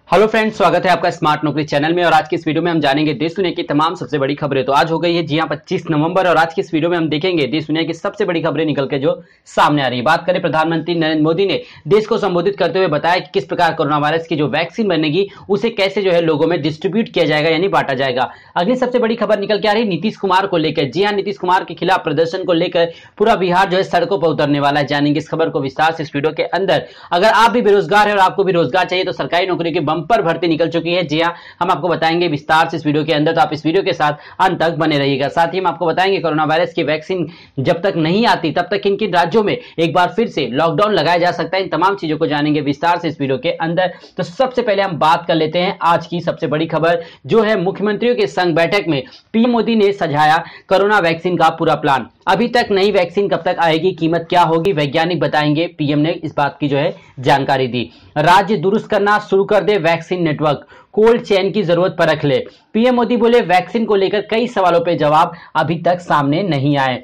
Hello friends, स्वागत है आपका स्मार्ट नौकरी चैनल में। और आज की इस वीडियो में हम जानेंगे देश दुनिया की तमाम सबसे बड़ी खबरें। तो आज हो गई है जी हां 25 नवंबर और आज की इस वीडियो में हम देखेंगे देश दुनिया की सबसे बड़ी खबरें निकल के जो सामने आ रही है। बात करें, प्रधानमंत्री नरेंद्र मोदी ने देश को संबोधित करते हुए बताया कि किस प्रकार कोरोना वायरस की जो वैक्सीन बनेगी उसे कैसे जो है लोगों में डिस्ट्रीब्यूट किया जाएगा, यानी बांटा जाएगा। अगली सबसे बड़ी खबर निकल के आ रही है नीतीश कुमार को लेकर। जी हाँ, नीतीश कुमार के खिलाफ प्रदर्शन को लेकर पूरा बिहार जो है सड़कों पर उतरने वाला है। जानेंगे इस खबर को विस्तार से इस वीडियो के अंदर। अगर आप भी बेरोजगार है और आपको भी रोजगार चाहिए तो सरकारी नौकरी की बंपर भर्ती निकल चुकी है। जी हां, हम आपको बताएंगे विस्तार से इस वीडियो के अंदर, तो आप इस वीडियो के साथ अंत तक बने रहिएगा। साथ ही हम आपको बताएंगे कोरोना वायरस की वैक्सीन जब तक नहीं आती तब तक किन किन राज्यों में एक बार फिर से लॉकडाउन लगाया जा सकता है। इन तमाम चीजों को जानेंगे विस्तार से इस वीडियो के अंदर। तो सबसे पहले हम बात कर लेते हैं आज की सबसे बड़ी खबर, जो है मुख्यमंत्रियों के संग बैठक में पीएम मोदी ने सजाया कोरोना वैक्सीन का पूरा प्लान। अभी तक नई वैक्सीन कब तक आएगी, कीमत क्या होगी, वैज्ञानिक बताएंगे। पीएम ने इस बात की जो है जानकारी दी। राज्य दुरुस्त करना शुरू कर दे वैक्सीन नेटवर्क, कोल्ड चेन की जरूरत पर रख ले। पीएम मोदी बोले वैक्सीन को लेकर कई सवालों पे जवाब अभी तक सामने नहीं आए।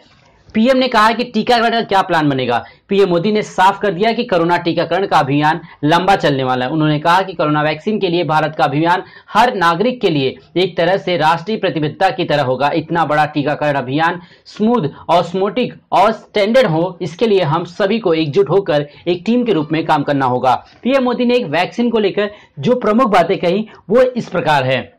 पीएम ने कहा कि टीकाकरण का क्या प्लान बनेगा। पीएम मोदी ने साफ कर दिया कि कोरोना टीकाकरण का अभियान लंबा चलने वाला है। उन्होंने कहा कि कोरोना वैक्सीन के लिए भारत का अभियान हर नागरिक के लिए एक तरह से राष्ट्रीय प्रतिबद्धता की तरह होगा। इतना बड़ा टीकाकरण अभियान स्मूथ, ऑस्मोटिक और स्टैंडर्ड हो, इसके लिए हम सभी को एकजुट होकर एक टीम के रूप में काम करना होगा। पीएम मोदी ने एक वैक्सीन को लेकर जो प्रमुख बातें कही वो इस प्रकार है।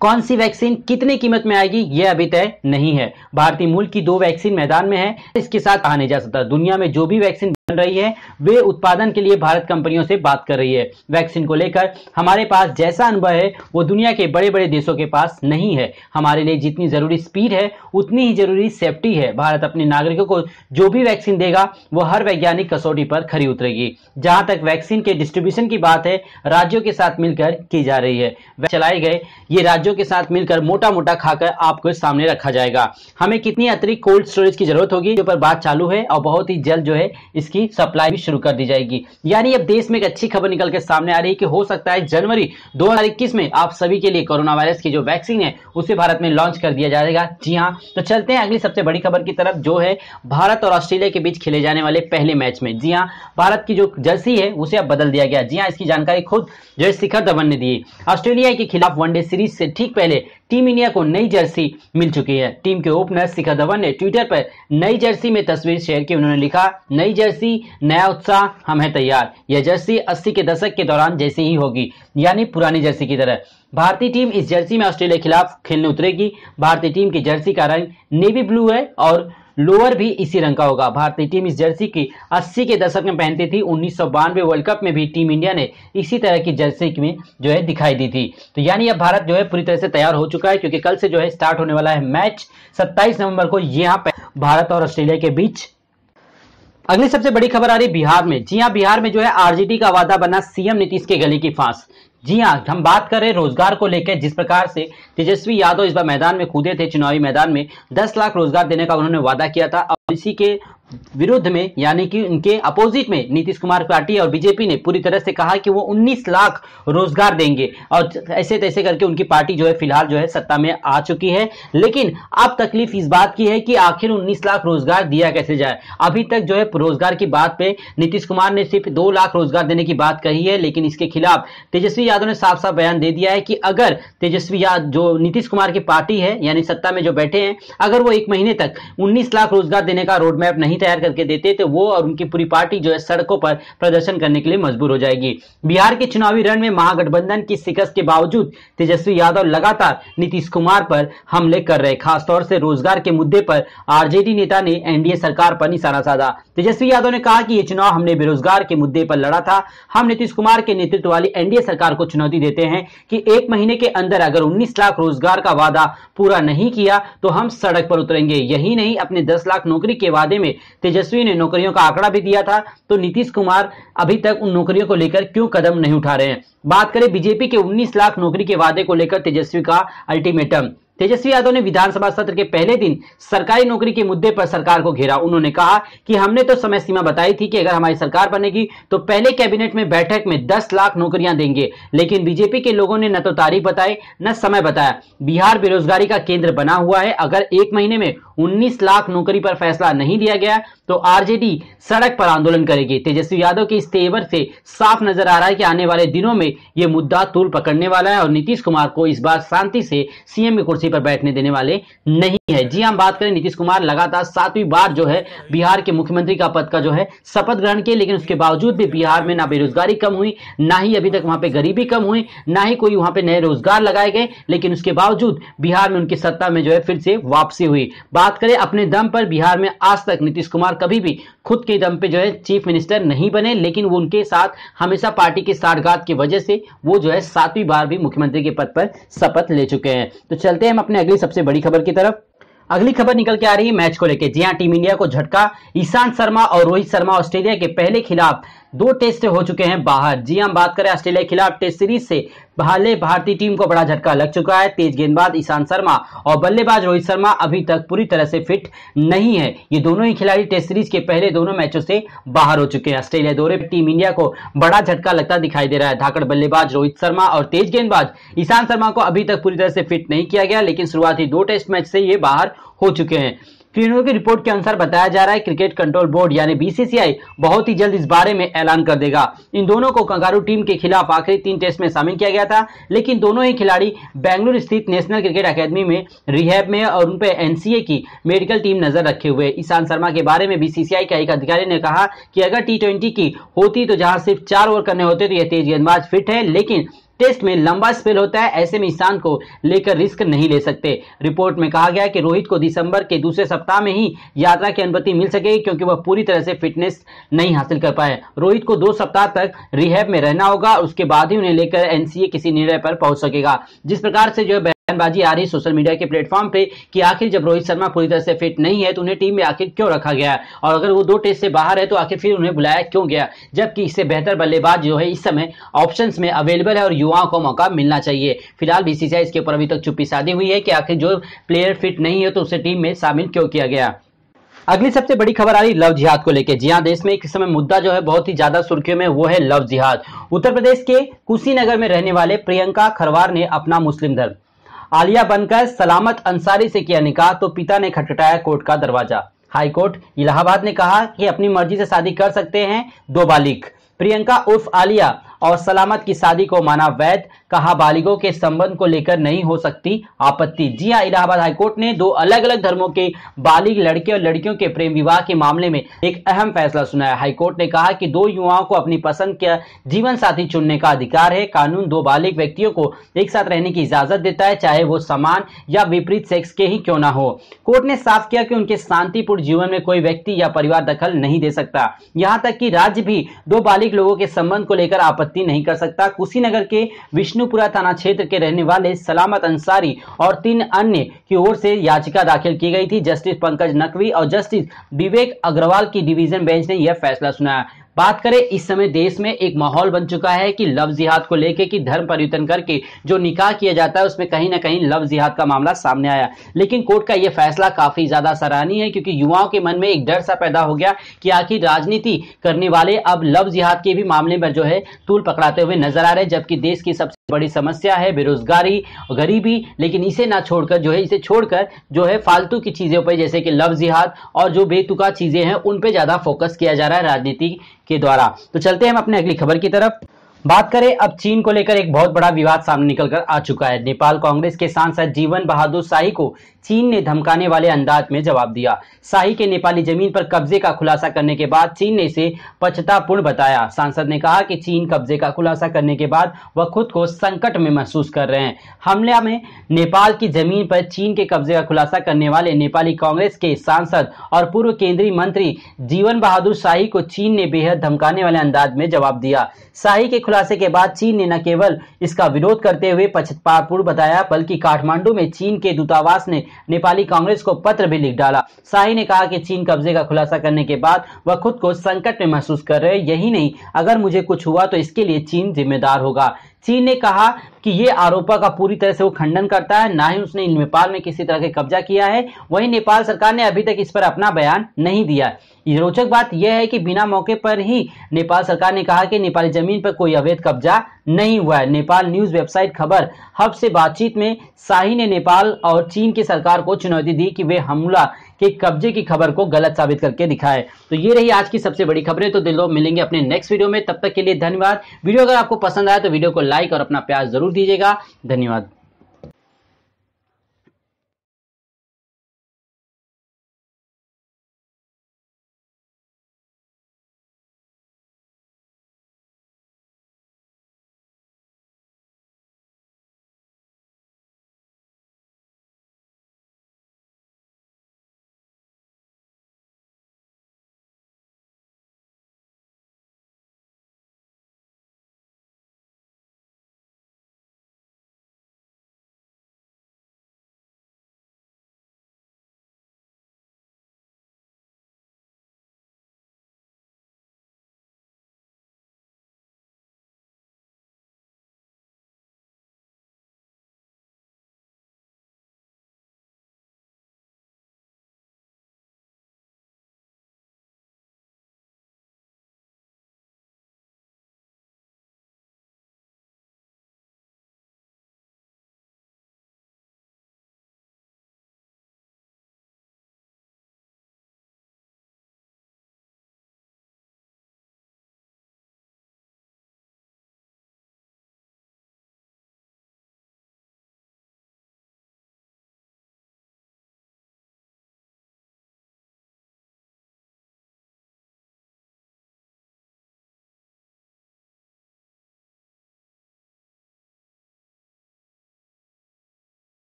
कौन सी वैक्सीन कितनी कीमत में आएगी यह अभी तय नहीं है। भारतीय मूल की 2 वैक्सीन मैदान में है, इसके साथ कहा नहीं जा सकता। दुनिया में जो भी वैक्सीन बन रही है वे उत्पादन के लिए भारत कंपनियों से बात कर रही है। वैक्सीन को लेकर हमारे पास जैसा अनुभव है वो दुनिया के बड़े बड़े देशों के पास नहीं है। हमारे लिए जितनी जरूरी स्पीड है उतनी ही जरूरी सेफ्टी है। भारत अपने नागरिकों को जो भी वैक्सीन देगा वो हर वैज्ञानिक कसौटी पर खरी उतरेगी। जहां तक वैक्सीन के डिस्ट्रीब्यूशन की बात है, राज्यों के साथ मिलकर की जा रही है। चलाए गए ये राज्यों के साथ मिलकर मोटा मोटा खाकर आपको सामने रखा जाएगा। हमें कितनी अतिरिक्त कोल्ड स्टोरेज की जरूरत होगी, जो पर बात चालू है और बहुत ही जल्द जो है इसकी सप्लाई भी शुरू कर दी जाएगी। यानी अब देश में एक अच्छी खबर निकल के सामने आ रही है कि हो सकता है जनवरी 2021 में आप सभी के लिए कोरोना वायरस की जो वैक्सीन है उसे भारत में लॉन्च कर दिया जाएगा। जी हां, तो चलते हैं अगली सबसे बड़ी खबर की तरफ, जो है भारत और ऑस्ट्रेलिया के बीच खेले जाने वाले पहले मैच में। जी हां, भारत की जो जर्सी है उसे अब बदल दिया गया। जी हां, इसकी जानकारी खुद जो है शिखर धवन ने दी। ऑस्ट्रेलिया के खिलाफ वनडे सीरीज से ठीक पहले टीम इंडिया को नई जर्सी मिल चुकी है। टीम के ओपनर शिखर धवन ने ट्विटर पर नई जर्सी में तस्वीर शेयर की। उन्होंने लिखा, नई जर्सी, नया उत्साह, हम हैं तैयार। यह जर्सी 80 के दशक के दौरान जैसी ही होगी, यानी पुरानी जर्सी की तरह। भारतीय टीम इस जर्सी में ऑस्ट्रेलिया के खिलाफ खेलने उतरेगी। भारतीय टीम की जर्सी का रंग नेवी ब्लू है और लोअर भी इसी रंग का होगा। भारतीय टीम इस जर्सी की 80 के दशक में पहनती थी। 1992 वर्ल्ड कप में भी टीम इंडिया ने इसी तरह की जर्सी में जो है दिखाई दी थी। तो यानी अब भारत जो है पूरी तरह से तैयार हो चुका है, क्योंकि कल से जो है स्टार्ट होने वाला है मैच 27 नवंबर को यहाँ पे भारत और ऑस्ट्रेलिया के बीच। अगली सबसे बड़ी खबर आ रही बिहार में। जी हां, बिहार में जो है आरजेडी का वादा बना सीएम नीतीश के गले की फांस। जी हां, हम बात कर रहे हैं रोजगार को लेकर। जिस प्रकार से तेजस्वी यादव इस बार मैदान में कूदे थे, चुनावी मैदान में 10 लाख रोजगार देने का उन्होंने वादा किया था। और इसी के विरुद्ध में, यानी कि उनके अपोजिट में नीतीश कुमार पार्टी और बीजेपी ने पूरी तरह से कहा कि वो 19 लाख रोजगार देंगे। और ऐसे तैसे करके उनकी पार्टी जो है फिलहाल जो है सत्ता में आ चुकी है। लेकिन अब तकलीफ इस बात की है कि आखिर 19 लाख रोजगार दिया कैसे जाए। अभी तक जो है रोजगार की बात पे नीतीश कुमार ने सिर्फ 2 लाख रोजगार देने की बात कही है, लेकिन इसके खिलाफ तेजस्वी यादव ने साफ साफ बयान दे दिया है कि अगर तेजस्वी यादव जो नीतीश कुमार की पार्टी है, यानी सत्ता में जो बैठे हैं, अगर वो 1 महीने तक 19 लाख रोजगार देने का रोड मैप नहीं तैयार करके देते तो वो और उनकी पूरी पार्टी जो है सड़कों पर प्रदर्शन करने के लिए मजबूर हो जाएगी। बिहार के चुनावी रण में महागठबंधन की शिकस्त के बावजूद तेजस्वी यादव लगातार नीतीश कुमार पर हमले कर रहे। खासतौर से रोजगार के मुद्दे पर आरजेडी नेता ने एनडीए सरकार पर निशाना साधा। तेजस्वी यादव ने कहा कि यह चुनाव हमने बेरोजगार के मुद्दे पर लड़ा था। हम नीतीश कुमार के नेतृत्व वाली एनडीए सरकार को चुनौती देते हैं कि 1 महीने के अंदर अगर 19 लाख रोजगार का वादा पूरा नहीं किया तो हम सड़क पर उतरेंगे। यही नहीं, अपने 10 लाख नौकरी के वादे में तेजस्वी ने नौकरियों का आंकड़ा भी दिया था। तो नीतीश कुमार अभी तक उन नौकरियों को लेकर क्यों कदम नहीं उठा रहे हैं। बात करें बीजेपी के 19 लाख नौकरी के वादे को लेकर तेजस्वी का अल्टीमेटम। तेजस्वी यादव ने विधानसभा सत्र के पहले दिन सरकारी नौकरी के मुद्दे पर सरकार को घेरा। उन्होंने कहा कि हमने तो समय सीमा बताई थी कि अगर हमारी सरकार बनेगी तो पहले कैबिनेट में बैठक में 10 लाख नौकरियां देंगे, लेकिन बीजेपी के लोगों ने न तो तारीख बताई न समय बताया। बिहार बेरोजगारी का केंद्र बना हुआ है। अगर 1 महीने में 19 लाख नौकरी पर फैसला नहीं लिया गया तो आरजेडी सड़क पर आंदोलन करेगी। तेजस्वी यादव के इस तेवर से साफ नजर आ रहा है कि आने वाले दिनों में ये मुद्दा तूल पकड़ने वाला है और नीतीश कुमार को इस बार शांति से सीएम की कुर्सी पर बैठने देने वाले नहीं है। जी हम बात करें, नीतीश कुमार लगातार 7वीं बार जो है बिहार के मुख्यमंत्री का पद का जो है शपथ ग्रहण किए, लेकिन उसके बावजूद भी बिहार में ना बेरोजगारी कम हुई, ना ही अभी तक वहां पे गरीबी कम हुई, ना ही कोई वहां पे नए रोजगार लगाए गए, लेकिन उसके बावजूद बिहार में उनकी सत्ता में जो है फिर से वापसी हुई। बात करें अपने दम पर, बिहार में आज तक नीतीश कुमार कभी भी खुद के दम पे जो है चीफ मिनिस्टर नहीं बने, लेकिन वो उनके साथ हमेशा पार्टी की साठगांठ की वजह से वो जो है 7वीं बार भी मुख्यमंत्री के पद पर शपथ ले चुके हैं। तो चलते हैं हम अपने अगली सबसे बड़ी खबर की तरफ। अगली खबर निकल के आ रही है मैच को लेकर। जी हां, टीम इंडिया को झटका, ईशांत शर्मा और रोहित शर्मा ऑस्ट्रेलिया के पहले खिलाफ 2 टेस्ट हो चुके हैं बाहर। जी हम बात करें ऑस्ट्रेलिया के खिलाफ टेस्ट सीरीज से पहले भारतीय टीम को बड़ा झटका लग चुका है। तेज गेंदबाज ईशांत शर्मा और बल्लेबाज रोहित शर्मा अभी तक पूरी तरह से फिट नहीं है। ये दोनों ही खिलाड़ी टेस्ट सीरीज के पहले दोनों मैचों से बाहर हो चुके हैं। ऑस्ट्रेलिया दौरे पर टीम इंडिया को बड़ा झटका लगता दिखाई दे रहा है। धाकड़ बल्लेबाज रोहित शर्मा और तेज गेंदबाज ईशांत शर्मा को अभी तक पूरी तरह से फिट नहीं किया गया, लेकिन शुरुआती 2 टेस्ट मैच से ये बाहर हो चुके हैं। फिर की रिपोर्ट के अनुसार बताया जा रहा है क्रिकेट कंट्रोल बोर्ड यानी बीसीसीआई बहुत ही जल्द इस बारे में ऐलान कर देगा। इन दोनों को कंगारू टीम के खिलाफ आखिरी 3 टेस्ट में शामिल किया गया था, लेकिन दोनों ही खिलाड़ी बेंगलुरु स्थित नेशनल क्रिकेट अकेडमी में रिहैब में और उन पर एनसीए की मेडिकल टीम नजर रखे हुए। ईशांत शर्मा के बारे में बीसीसीआई का एक अधिकारी ने कहा कि अगर T20 की होती तो जहां सिर्फ 4 ओवर करने होते तो यह तेज गेंदबाज फिट है, लेकिन टेस्ट में लंबा स्पेल होता है, ऐसे में ईशांत को लेकर रिस्क नहीं ले सकते। रिपोर्ट में कहा गया कि रोहित को दिसंबर के दूसरे सप्ताह में ही यात्रा की अनुमति मिल सकेगी, क्योंकि वह पूरी तरह से फिटनेस नहीं हासिल कर पाए। रोहित को 2 सप्ताह तक रिहैब में रहना होगा, उसके बाद ही उन्हें लेकर एनसीए किसी निर्णय पर पहुंच सकेगा। जिस प्रकार से जो बयानबाजी आ रही सोशल मीडिया के प्लेटफॉर्म पे कि आखिर जब रोहित शर्मा पूरी तरह से फिट नहीं है तो उन्हें टीम में आखिर क्यों रखा गया है, और अगर वो 2 टेस्ट से बाहर है तो आखिर फिर उन्हें बुलाया क्यों गया, जबकि इससे बेहतर बल्लेबाज जो है इस समय ऑप्शंस में अवेलेबल है और युवाओं को मौका मिलना चाहिए। फिलहाल बीसीसीआई इसके ऊपर अभी तक चुप्पी साधी हुई है कि आखिर जो प्लेयर फिट नहीं है तो उसे टीम में शामिल क्यों किया गया। अगली सबसे बड़ी खबर आ रही लव जिहाद को लेकर। जी हां, देश में इस समय मुद्दा जो है बहुत ही ज्यादा सुर्खियों में, वो है लव जिहाद। उत्तर प्रदेश के कुशीनगर में रहने वाले प्रियंका खरवार ने अपना मुस्लिम धर्म आलिया बनकर सलामत अंसारी से किया निकाह, तो पिता ने खटखटाया कोर्ट का दरवाजा। हाई कोर्ट इलाहाबाद ने कहा कि अपनी मर्जी से शादी कर सकते हैं 2 बालिग। प्रियंका उर्फ आलिया और सलामत की शादी को माना वैध, कहा बालिगों के संबंध को लेकर नहीं हो सकती आपत्ति। जी हां, इलाहाबाद हाईकोर्ट ने 2 अलग अलग धर्मों के बालिग लड़के और लड़कियों के प्रेम विवाह के मामले में एक अहम फैसला सुनाया। हाईकोर्ट ने कहा कि 2 युवाओं को अपनी पसंद का जीवन साथी चुनने का अधिकार है। कानून 2 बालिग व्यक्तियों को एक साथ रहने की इजाजत देता है, चाहे वो समान या विपरीत सेक्स के ही क्यों ना हो। कोर्ट ने साफ किया कि उनके शांतिपूर्ण जीवन में कोई व्यक्ति या परिवार दखल नहीं दे सकता, यहाँ तक कि राज्य भी 2 बालिग लोगों के संबंध को लेकर आपत्ति नहीं कर सकता। कुशीनगर के विष्णुपुरा थाना क्षेत्र के रहने वाले सलामत अंसारी और 3 अन्य की ओर से याचिका दाखिल की गई थी। जस्टिस पंकज नकवी और जस्टिस विवेक अग्रवाल की डिवीजन बेंच ने यह फैसला सुनाया। बात करें, इस समय देश में एक माहौल बन चुका है कि लव जिहाद को लेकर कि धर्म परिवर्तन करके जो निकाह किया जाता है उसमें कहीं ना कहीं लव जिहाद का मामला सामने आया। लेकिन कोर्ट का यह फैसला काफी ज्यादा सराहनीय है, क्योंकि युवाओं के मन में एक डर सा पैदा हो गया कि आखिर राजनीति करने वाले अब लव जिहाद के भी मामले पर जो है तूल पकड़ाते हुए नजर आ रहे हैं, जबकि देश की सबसे बड़ी समस्या है बेरोजगारी, गरीबी, लेकिन इसे ना छोड़कर जो है इसे छोड़कर जो है फालतू की चीजों पर जैसे कि लव जिहाद और जो बेतुका चीजें हैं उन पे ज्यादा फोकस किया जा रहा है राजनीति के द्वारा। तो चलते हैं हम अपने अगली खबर की तरफ। बात करें अब चीन को लेकर एक बहुत बड़ा विवाद सामने निकलकर आ चुका है। नेपाल कांग्रेस के सांसद जीवन बहादुर शाही को चीन ने धमकाने वाले अंदाज में जवाब दिया। शाही के नेपाली जमीन पर कब्जे का खुलासा करने के बाद चीन ने इसे पश्चातापूर्ण बताया। सांसद ने कहा कि चीन कब्जे का खुलासा करने के बाद वह खुद को संकट में महसूस कर रहे हैं। हमले में नेपाल की जमीन पर चीन के कब्जे का खुलासा करने वाले नेपाली कांग्रेस के सांसद और पूर्व केंद्रीय मंत्री जीवन बहादुर शाही को चीन ने बेहद धमकाने वाले अंदाज में जवाब दिया। शाही के खुलासे के बाद चीन ने न केवल इसका विरोध करते हुए पक्षपातपूर्ण बताया, बल्कि काठमांडू में चीन के दूतावास ने नेपाली कांग्रेस को पत्र भी लिख डाला। शाही ने कहा कि चीन कब्जे का खुलासा करने के बाद वह खुद को संकट में महसूस कर रहे हैं। यही नहीं, अगर मुझे कुछ हुआ तो इसके लिए चीन जिम्मेदार होगा। चीन ने कहा कि ये आरोपों का पूरी तरह से वो खंडन करता है, ना ही उसने नेपाल में किसी तरह के कब्जा किया है। वहीं नेपाल सरकार ने अभी तक इस पर अपना बयान नहीं दिया। रोचक बात यह है कि बिना मौके पर ही नेपाल सरकार ने कहा कि नेपाली जमीन पर कोई अवैध कब्जा नहीं हुआ है। नेपाल न्यूज वेबसाइट खबर हब से बातचीत में शाही ने नेपाल और चीन की सरकार को चुनौती दी कि वे हमला कि कब्जे की खबर को गलत साबित करके दिखाए। तो ये रही आज की सबसे बड़ी खबरें। तो दिलों मिलेंगे अपने नेक्स्ट वीडियो में, तब तक के लिए धन्यवाद। वीडियो अगर आपको पसंद आया तो वीडियो को लाइक और अपना प्यार जरूर दीजिएगा। धन्यवाद।